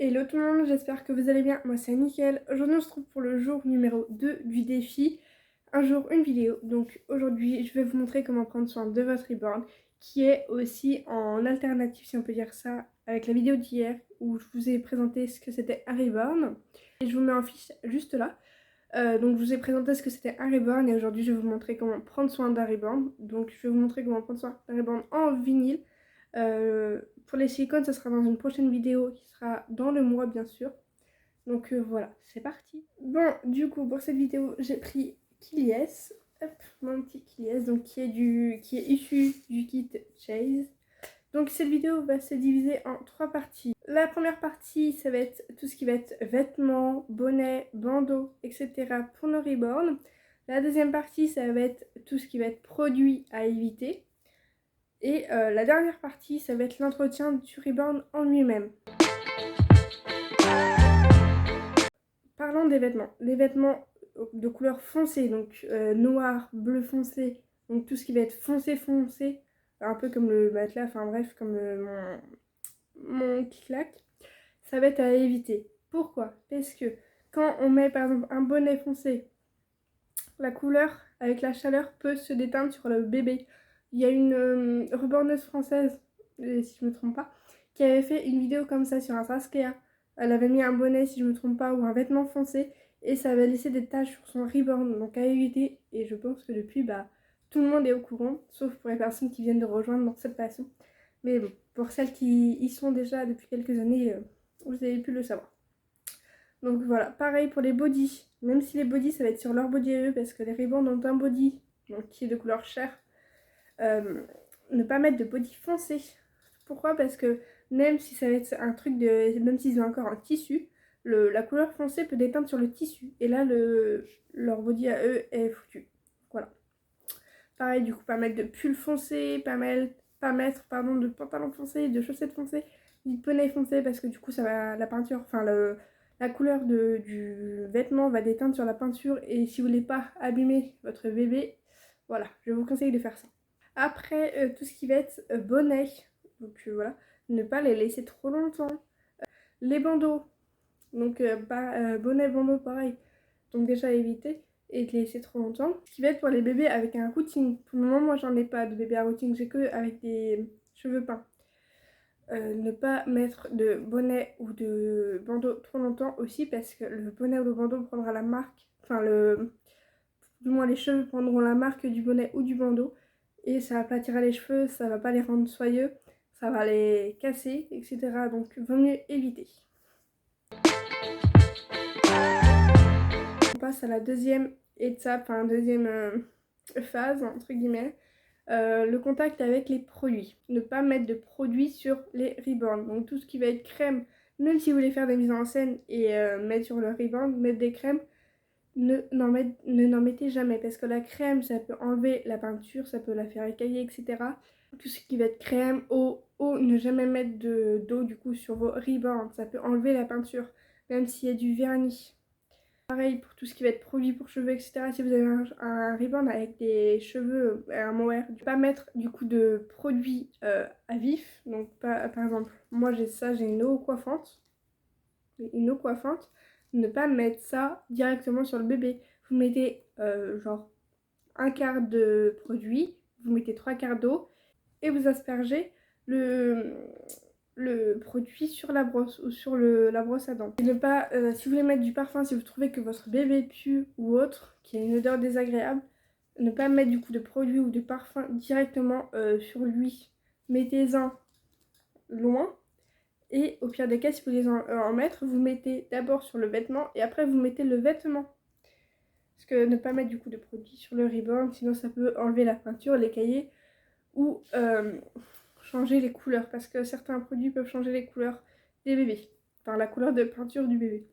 Hello tout le monde, j'espère que vous allez bien, moi c'est nickel. Aujourd'hui on se retrouve pour le jour numéro 2 du défi, un jour une vidéo. Donc aujourd'hui je vais vous montrer comment prendre soin de votre reborn, qui est aussi en alternative si on peut dire ça, avec la vidéo d'hier où je vous ai présenté ce que c'était un reborn. Et je vous mets en fiche juste là. Donc je vous ai présenté ce que c'était un reborn et aujourd'hui je vais vous montrer comment prendre soin d'un reborn. Donc je vais vous montrer comment prendre soin d'un reborn en vinyle. Pour les silicones, ça sera dans une prochaine vidéo qui sera dans le mois bien sûr. Donc voilà, c'est parti. Bon, du coup, pour cette vidéo, j'ai pris Kilies. Hop, mon petit Kilies, donc qui est issu du kit Chase. Donc cette vidéo va se diviser en 3 parties. La première partie, ça va être tout ce qui va être vêtements, bonnets, bandeaux, etc. pour nos reborn. La deuxième partie, ça va être tout ce qui va être produits à éviter. Et la dernière partie, ça va être l'entretien du reborn en lui-même. Parlons des vêtements. Les vêtements de couleur foncée, donc noir, bleu foncé, donc tout ce qui va être foncé foncé, un peu comme le matelas, enfin bref, comme mon clac, ça va être à éviter. Pourquoi? Parce que quand on met par exemple un bonnet foncé, la couleur avec la chaleur peut se déteindre sur le bébé. Il y a une reborneuse française, si je ne me trompe pas, qui avait fait une vidéo comme ça sur un Saskia. Elle avait mis un bonnet, si je ne me trompe pas, ou un vêtement foncé, et ça avait laissé des taches sur son reborn, donc à éviter. Et je pense que depuis, tout le monde est au courant, sauf pour les personnes qui viennent de rejoindre dans cette passion. Mais bon, pour celles qui y sont déjà depuis quelques années, vous avez pu le savoir. Donc voilà, pareil pour les bodys. Même si les bodys, ça va être sur leur body à eux, parce que les ribbons ont un body donc, qui est de couleur chair. Ne pas mettre de body foncé. Pourquoi? Parce que même si ça va être un truc de... Même s'ils ont encore un tissu, la couleur foncée peut déteindre sur le tissu. Et là, leur body à eux est foutu. Voilà. Pareil, du coup, pas mettre de pull foncé, pas mettre de pantalon foncé, de chaussettes foncées, ni de poney foncé, parce que du coup, ça va, la peinture, enfin, la couleur du vêtement va déteindre sur la peinture. Et si vous voulez pas abîmer votre bébé, voilà, je vous conseille de faire ça. Après, tout ce qui va être bonnet, donc voilà, ne pas les laisser trop longtemps. Les bandeaux, donc bonnet, bandeau, pareil, donc déjà à éviter et de les laisser trop longtemps. Ce qui va être pour les bébés avec un routing. Pour le moment, moi j'en ai pas de bébé à routing, j'ai que avec des cheveux peints. Ne pas mettre de bonnet ou de bandeau trop longtemps aussi parce que le bonnet ou le bandeau prendra la marque, enfin du moins les cheveux prendront la marque du bonnet ou du bandeau et ça aplatira les cheveux, ça va pas les rendre soyeux, ça va les casser, etc. Donc vaut mieux éviter. On passe à la deuxième étape, enfin deuxième phase entre guillemets. Le contact avec les produits. Ne pas mettre de produits sur les reborn. Donc tout ce qui va être crème, même si vous voulez faire des mises en scène et mettre sur le reborn, mettre des crèmes, n'en mettez jamais. Parce que la crème, ça peut enlever la peinture, ça peut la faire écailler, etc. Tout ce qui va être crème, eau, ne jamais mettre d'eau du coup sur vos reborn. Ça peut enlever la peinture, même s'il y a du vernis. Pareil pour tout ce qui va être produit pour cheveux, etc. Si vous avez un reborn avec des cheveux, un mohair, ne pas mettre du coup de produits à vif. Donc par exemple, moi j'ai ça, j'ai une eau coiffante. Une eau coiffante. Ne pas mettre ça directement sur le bébé. Vous mettez genre un quart de produit, vous mettez 3 quarts d'eau et vous aspergez le produit sur la brosse ou sur la brosse à dents. Et ne pas, si vous voulez mettre du parfum, si vous trouvez que votre bébé pue ou autre, qui a une odeur désagréable, ne pas mettre du coup de produit ou de parfum directement sur lui. Mettez-en loin. Et au pire des cas, si vous voulez en mettre, vous mettez d'abord sur le vêtement et après vous mettez le vêtement. Parce que ne pas mettre du coup de produit sur le reborn, sinon ça peut enlever la peinture, les cahiers ou changer les couleurs. Parce que certains produits peuvent changer les couleurs des bébés. Enfin la couleur de peinture du bébé.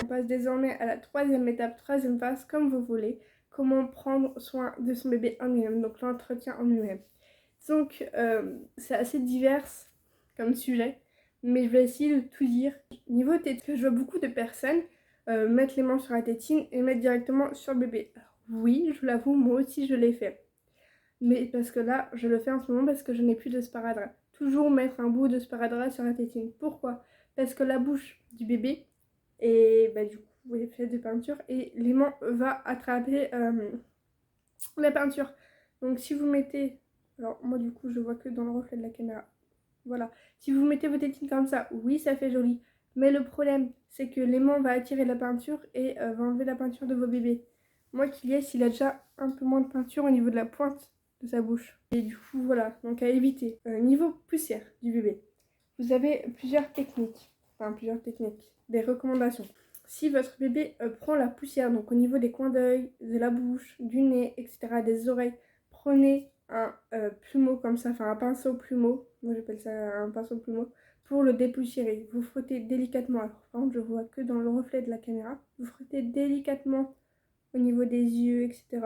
On passe désormais à la troisième étape, troisième phase, comme vous voulez. Comment prendre soin de son bébé en lui-même, donc l'entretien en lui-même. Donc c'est assez divers comme sujet, mais je vais essayer de tout dire. Niveau tétine, que je vois beaucoup de personnes mettre les mains sur la tétine et mettre directement sur le bébé. Alors, oui, je vous l'avoue, moi aussi je l'ai fait. Mais parce que là, je le fais en ce moment parce que je n'ai plus de sparadrap. toujours mettre un bout de sparadrap sur la tétine. Pourquoi? Parce que la bouche du bébé est du coup faite de peinture et l'aimant va attraper la peinture. Donc si vous mettez, alors moi du coup je vois que dans le reflet de la caméra, voilà, si vous mettez vos tétines comme ça, oui ça fait joli, mais le problème c'est que l'aimant va attirer la peinture et va enlever la peinture de vos bébés. Moi Kyliès il a déjà un peu moins de peinture au niveau de la pointe de sa bouche. Et du coup voilà, donc à éviter. Niveau poussière du bébé, vous avez plusieurs techniques, des recommandations. Si votre bébé prend la poussière, donc au niveau des coins d'œil, de la bouche, du nez, etc., des oreilles, prenez un plumeau comme ça, enfin un pinceau plumeau, moi j'appelle ça un pinceau plumeau, pour le dépoussiérer. Vous frottez délicatement, alors par contre je vois que dans le reflet de la caméra, vous frottez délicatement au niveau des yeux, etc.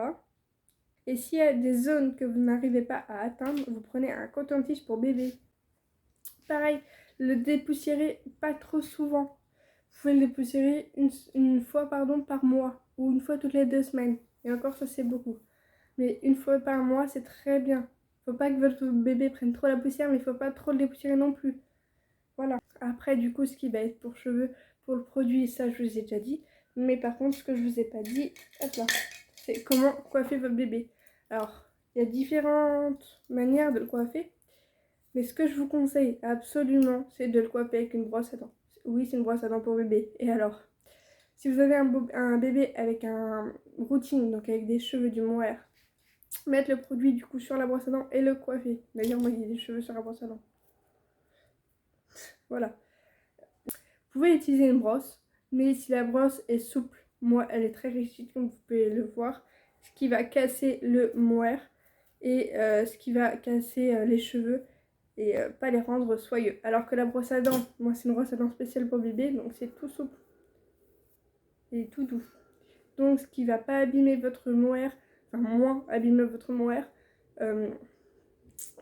Et s'il y a des zones que vous n'arrivez pas à atteindre, vous prenez un coton-tige pour bébé. Pareil, le dépoussiérer pas trop souvent. Vous pouvez le dépoussiérer une fois par mois ou une fois toutes les 2 semaines. Et encore, ça c'est beaucoup. Mais une fois par mois, c'est très bien. Faut pas que votre bébé prenne trop la poussière, mais il faut pas trop le dépoussiérer non plus. Voilà. Après, du coup, ce qui va être pour cheveux, pour le produit, ça je vous ai déjà dit. Mais par contre, ce que je vous ai pas dit, hop là, c'est comment coiffer votre bébé. Alors, il y a différentes manières de le coiffer. Mais ce que je vous conseille absolument, c'est de le coiffer avec une brosse à dents. Oui, c'est une brosse à dents pour bébé. Et alors, si vous avez un bébé avec un routine, donc avec des cheveux du mohair, mettre le produit du coup sur la brosse à dents et le coiffer. D'ailleurs, moi, il y a des cheveux sur la brosse à dents. Voilà. Vous pouvez utiliser une brosse, mais si la brosse est souple, moi, elle est très rigide, comme vous pouvez le voir, ce qui va casser le mohair et ce qui va casser les cheveux et pas les rendre soyeux. Alors que la brosse à dents, moi c'est une brosse à dents spéciale pour bébé, donc c'est tout souple et tout doux. Donc ce qui va pas abîmer votre mohair, enfin moins abîmer votre mohair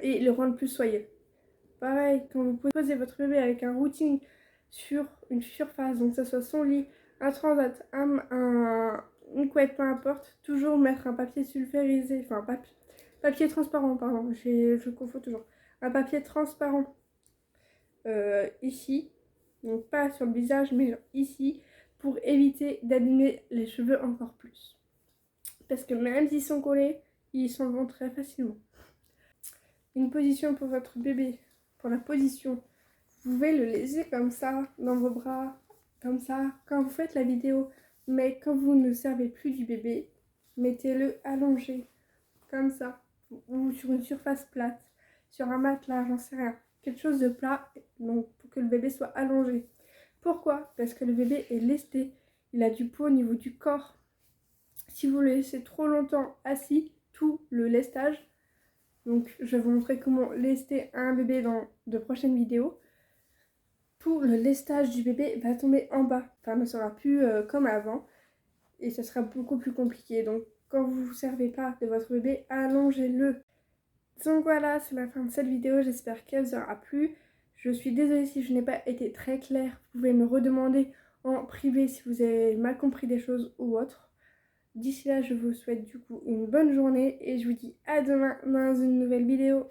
et le rendre plus soyeux. Pareil, quand vous posez votre bébé avec un routine sur une surface, donc que ce soit son lit, un transat, une couette, peu importe, toujours mettre un papier sulfurisé, enfin papier transparent, pardon, je confonds toujours. Un papier transparent ici, donc pas sur le visage, mais ici, pour éviter d'abîmer les cheveux encore plus. Parce que même s'ils sont collés, ils s'en vont très facilement. Une position pour votre bébé. Pour la position, vous pouvez le laisser comme ça, dans vos bras, comme ça, quand vous faites la vidéo. Mais quand vous ne servez plus du bébé, mettez-le allongé, comme ça, ou sur une surface plate, sur un matelas, j'en sais rien. Quelque chose de plat, donc pour que le bébé soit allongé. Pourquoi? Parce que le bébé est lesté, il a du poids au niveau du corps. Si vous le laissez trop longtemps assis, tout le lestage, donc je vais vous montrer comment lester un bébé dans de prochaines vidéos, tout le lestage du bébé va tomber en bas, enfin ne sera plus comme avant, et ça sera beaucoup plus compliqué. Donc quand vous ne vous servez pas de votre bébé, allongez-le. Donc voilà, c'est la fin de cette vidéo, j'espère qu'elle vous aura plu. Je suis désolée si je n'ai pas été très claire, vous pouvez me redemander en privé si vous avez mal compris des choses ou autre. D'ici là, je vous souhaite du coup une bonne journée et je vous dis à demain dans une nouvelle vidéo.